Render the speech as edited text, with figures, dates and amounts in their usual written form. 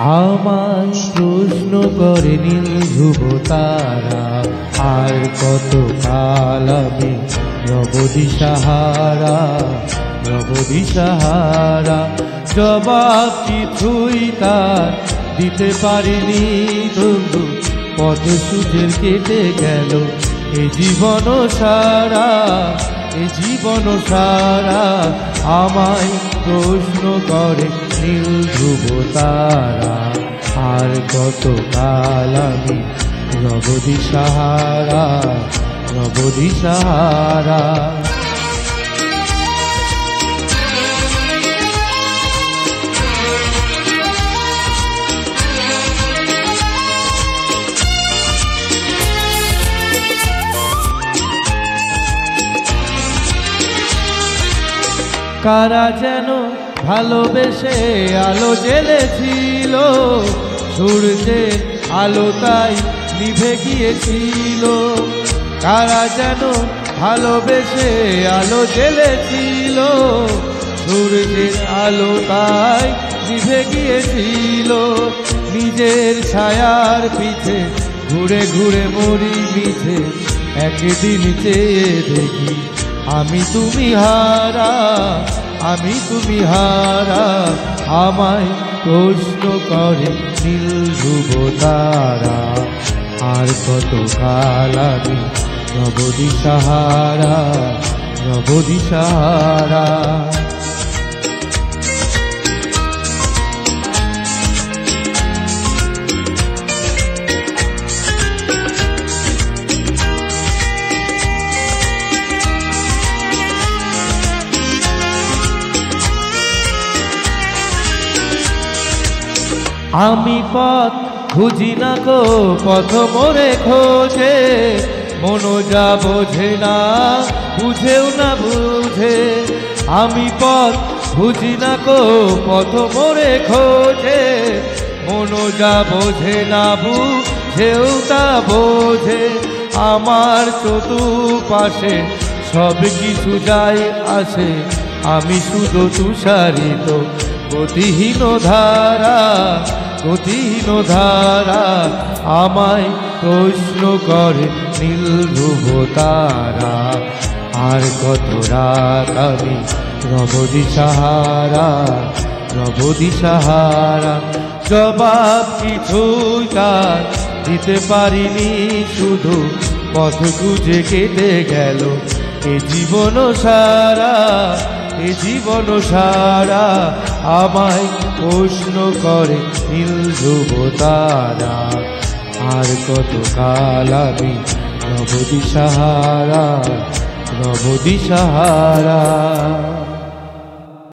আমায় প্রশ্ন করে নীল ধ্রুব তারা, আর কত কাল আমি রব দিশাহারা, রব দিশাহারা। জবাব কিছুই তার দিতে পারিনি তবু পথ সূর্যের কেটে গেল এ জীবন সারা, এ জীবন সারা। আমায় প্রশ্ন করে নীল ধ্রুব তারা, আর কত কাল আমি রব দিশাহারা, রব দিশাহারা। কারা যেন ভালোবেসে আলো জ্বেলেছিল, সূর্যের আলো তাই নিভে গিয়েছিল। কারা যেন ভালোবেসে আলো জ্বেলেছিল, সূর্যের আলো তাই নিভে গিয়েছিল। নিজের ছায়ার পিছে ঘুরে ঘুরে মরি মিছে, একদিন চেয়ে দেখি আমি তুমি হারা, আমি তুমি হারা। আমায় প্রশ্ন করে নীল ধ্রুব তারা, আর কত কাল আমি রব দিশাহারা, রব দিশাহারা। আমি পথ খুঁজি না গো পথ মোরে খোঁজে, মন যা বোঝে না বুঝেও না বুঝে। আমি পথ খুঁজি না গো পথ মোরে খোঁজে, মন যা বোঝে না বুঝেও তা বোঝে। আমার চতুর্পাশে সব কিছু যায় আসে, আমি শুধু তুষারিত গতিহীন ধারা, গতিহীন ধারা। আমায় প্রশ্ন করে নীল ধ্রুব তারা, আর কত রাত আমি রব দিশাহারা, রব দিশাহারা। জবাব কিছুই তার দিতে পারিনি, শুধু পথ খুঁজে কেটে গেল এ জীবন সারা, এ জীবন সারা। আমায় প্রশ্ন করে নীল ধ্রুব তারা, আর কত কাল আমি রব দিশাহারা, রব দিশাহারা।